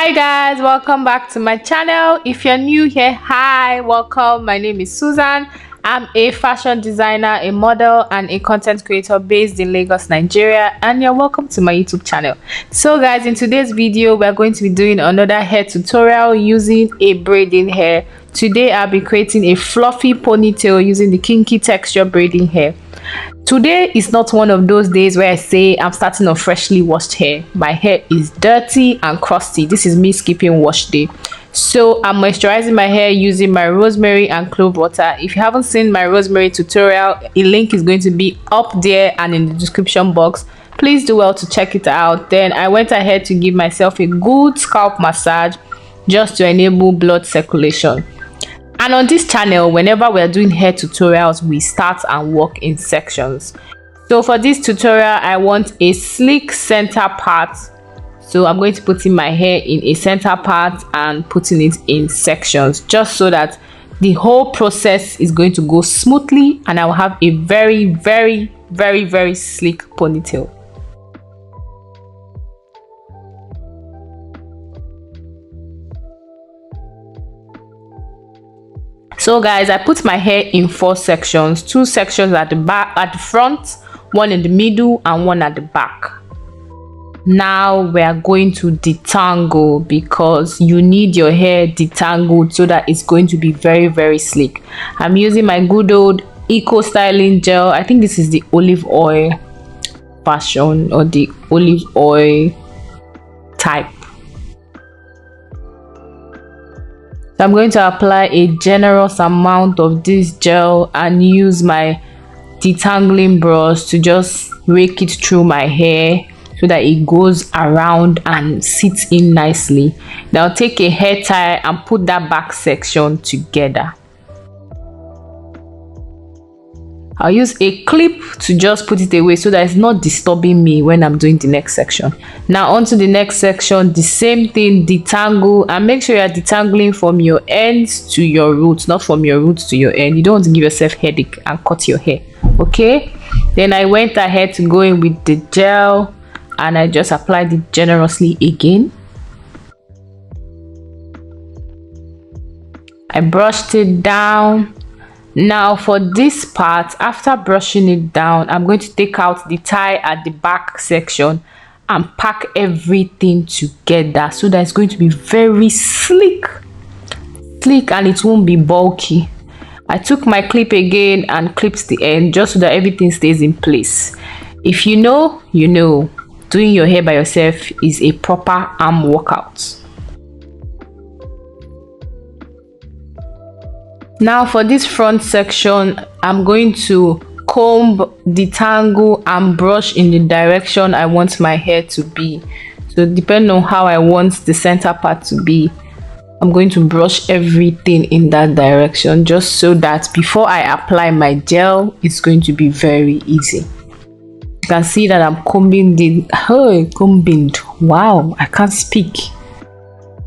Hi guys, welcome back to my channel. If you're new here, hi, welcome. My name is Susan. I'm a fashion designer, a model, and a content creator based in Lagos, Nigeria, and you're welcome to my YouTube channel. So guys, in today's video we're going to be doing another hair tutorial using a braiding hair. Today I'll be creating a fluffy ponytail using the kinky texture braiding hair. Today is not one of those days where I say I'm starting on freshly washed hair. My hair is dirty and crusty. This is me skipping wash day. So I'm moisturizing my hair using my rosemary and clove water. If you haven't seen my rosemary tutorial, a link is going to be up there and in the description box. Please do well to check it out. Then I went ahead to give myself a good scalp massage just to enable blood circulation. And on this channel, whenever we're doing hair tutorials, we start and work in sections. So for this tutorial, I want a sleek center part. So I'm going to put in my hair in a center part and putting it in sections, just so that the whole process is going to go smoothly and I will have a very sleek ponytail. So guys, I put my hair in 4 sections, 2 sections at the back, at the front, 1 in the middle and 1 at the back. Now we are going to detangle because you need your hair detangled so that it's going to be very sleek. I'm using my good old eco styling gel. I think this is the olive oil version or the olive oil type. So I'm going to apply a generous amount of this gel and use my detangling brush to just rake it through my hair so that it goes around and sits in nicely. Then I'll take a hair tie and put that back section together. I'll use a clip to just put it away so that it's not disturbing me when I'm doing the next section. Now on to the next section, the same thing, detangle, and make sure you're detangling from your ends to your roots, not from your roots to your end. You don't want to give yourself headache and cut your hair, okay? Then I went ahead to go in with the gel and I just applied it generously again. I brushed it down. Now for this part, after brushing it down, I'm going to take out the tie at the back section and pack everything together so that it's going to be very sleek and it won't be bulky. I took my clip again and clipped the end just so that everything stays in place. If you know, you know. Doing your hair by yourself is a proper arm workout. Now for this front section, I'm going to comb, detangle and brush in the direction I want my hair to be. So depending on how I want the center part to be, I'm going to brush everything in that direction just so that before I apply my gel, it's going to be very easy. You can see that I'm combing wow, I can't speak.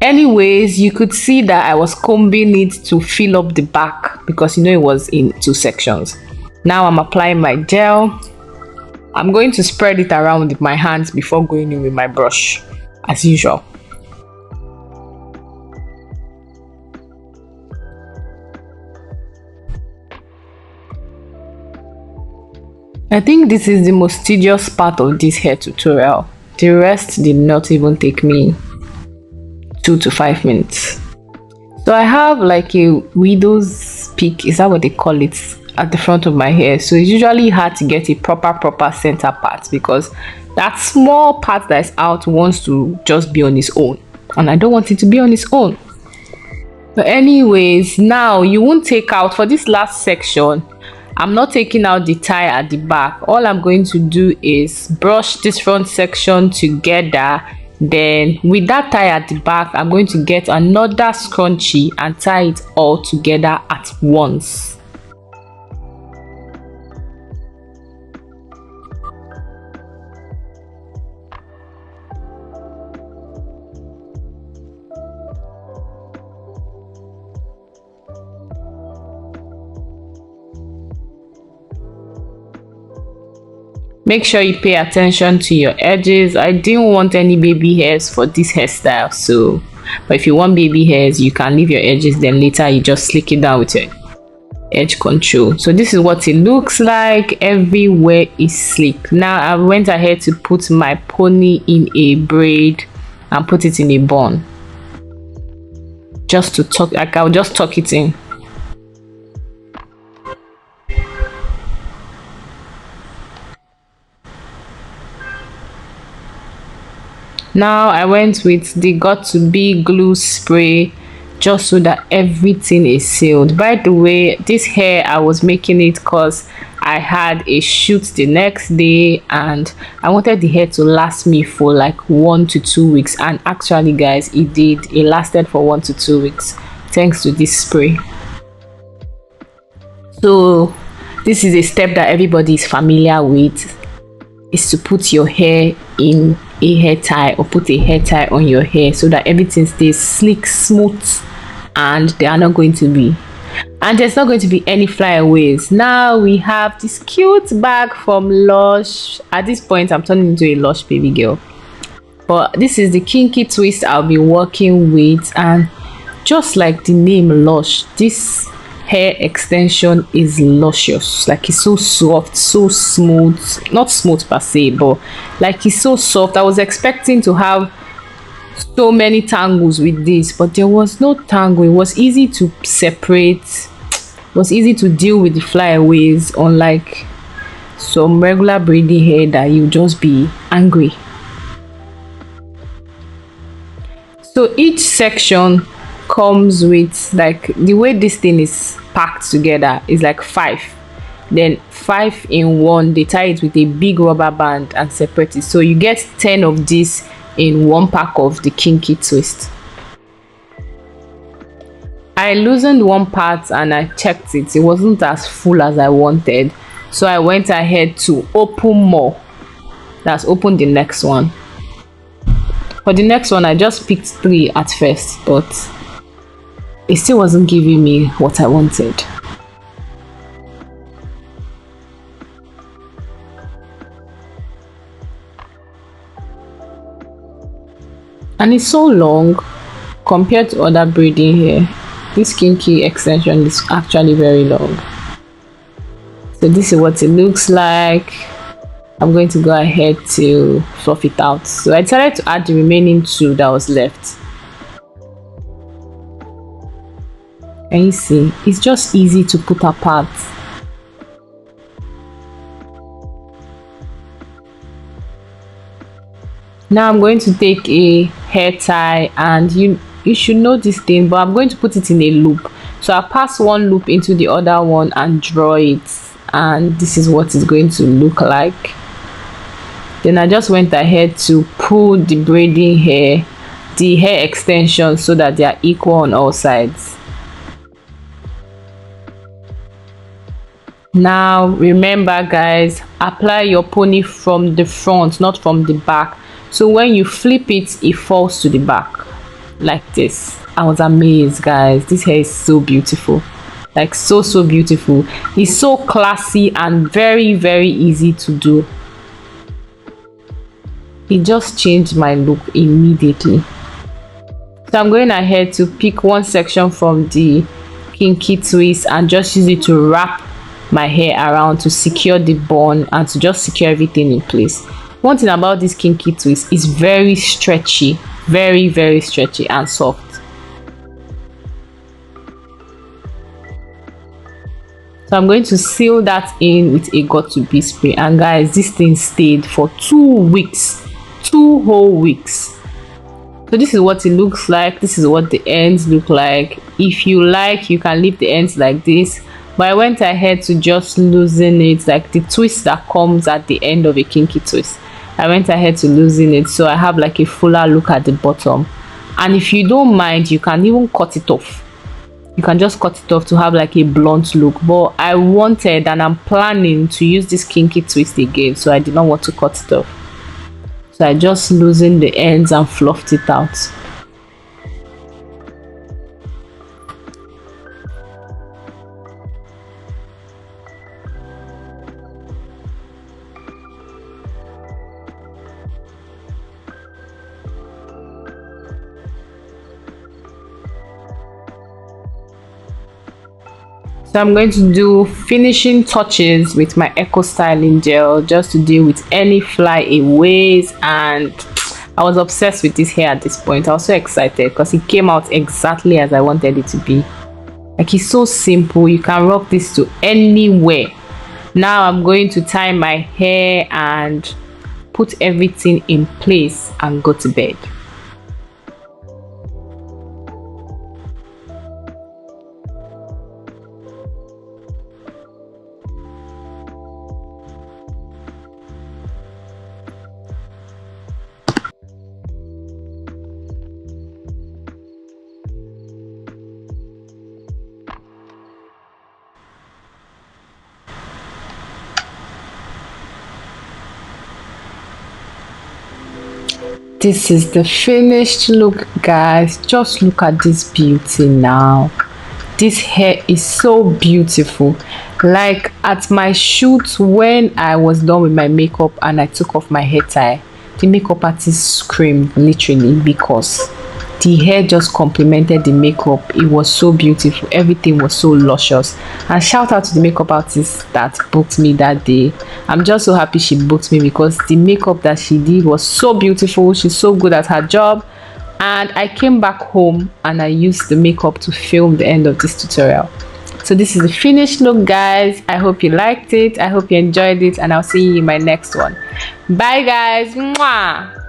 Anyways, you could see that I was combing it to fill up the back because you know it was in 2 sections. Now I'm applying my gel. I'm going to spread it around with my hands before going in with my brush as usual. I think this is the most tedious part of this hair tutorial. The rest did not even take me 2 to 5 minutes. So I have like a widow's peak, is that what they call it, at the front of my hair. So it's usually hard to get a proper center part because that small part that is out wants to just be on its own and I don't want it to be on its own. But anyways, now you won't take out, for this last section I'm not taking out the tie at the back. All I'm going to do is brush this front section together. Then with that tie at the back, I'm going to get another scrunchie and tie it all together at once. Make sure you pay attention to your edges. I didn't want any baby hairs for this hairstyle, so But if you want baby hairs, you can leave your edges, then later you just slick it down with your edge control. So this is what it looks like. Everywhere is sleek. Now I went ahead to put my pony in a braid and put it in a bun, just to tuck, like I'll just tuck it in. Now I went with the got to be glue spray, just so that everything is sealed. By the way, this hair I was making it because I had a shoot the next day and I wanted the hair to last me for like 1 to 2 weeks, and actually guys, it did. It lasted for 1 to 2 weeks thanks to this spray. So this is a step that everybody is familiar with, is to put your hair in a hair tie or put a hair tie on your hair so that everything stays sleek, smooth, and they are not going to be, and there's not going to be any flyaways. Now we have this cute bag from Lush. At this point I'm turning into a Lush baby girl, but this is the kinky twist I'll be working with, and just like the name Lush, this hair extension is luscious. Like, it's so soft, so smooth, not smooth per se, but like it's so soft. I was expecting to have so many tangles with this, but there was no tangle. It was easy to separate, it was easy to deal with the flyaways, unlike some regular braiding hair that you just be angry. So each section comes with, like, the way this thing is packed together is like 5, then 5 in 1. They tie it with a big rubber band and separate it, so you get 10 of this in 1 pack of the kinky twist. I loosened one part and I checked it, it wasn't as full as I wanted, so I went ahead to open more. That's open the next one. For the next one I just picked 3 at first, but it still wasn't giving me what I wanted. And it's so long compared to other braiding hair. This kinky extension is actually very long. So this is what it looks like. I'm going to go ahead to fluff it out. So I decided to add the remaining 2 that was left. And you see, it's just easy to put apart. Now I'm going to take a hair tie, and you should know this thing, but I'm going to put it in a loop. So I'll pass one loop into the other one and draw it, and this is what it's going to look like. Then I just went ahead to pull the braiding hair, the hair extension, so that they are equal on all sides. Now remember guys, apply your pony from the front, not from the back. So when you flip it, it falls to the back like this. I was amazed guys, this hair is so beautiful, like so beautiful. It's so classy and very easy to do. It just changed my look immediately. So I'm going ahead to pick one section from the kinky twist and just use it to wrap my hair around to secure the bun and to just secure everything in place. One thing about this kinky twist is very stretchy, very stretchy and soft. So I'm going to seal that in with a got to be spray, and guys, this thing stayed for 2 weeks, 2 whole weeks. So this is what it looks like. This is what the ends look like. If you like, you can leave the ends like this, but I went ahead to just loosen it, like the twist that comes at the end of a kinky twist. I went ahead to loosen it so I have like a fuller look at the bottom. And if you don't mind, you can even cut it off. You can just cut it off to have like a blunt look, but I wanted and I'm planning to use this kinky twist again, so I did not want to cut it off. So I just loosened the ends and fluffed it out. So I'm going to do finishing touches with my Eco Styling Gel just to deal with any flyaways. And I was obsessed with this hair at this point. I was so excited because it came out exactly as I wanted it to be. Like, it's so simple. You can rock this to anywhere. Now I'm going to tie my hair and put everything in place and go to bed. This is the finished look, guys. Just look at this beauty now. This hair is so beautiful. Like, at my shoot, when I was done with my makeup and I took off my hair tie, the makeup artist screamed, literally, because the hair just complemented the makeup. It was so beautiful. Everything was so luscious. And shout out to the makeup artist that booked me that day. I'm just so happy she booked me because the makeup that she did was so beautiful. She's so good at her job. And I came back home and I used the makeup to film the end of this tutorial. So this is the finished look, guys. I hope you liked it. I hope you enjoyed it, and I'll see you in my next one. Bye, guys. Mwah.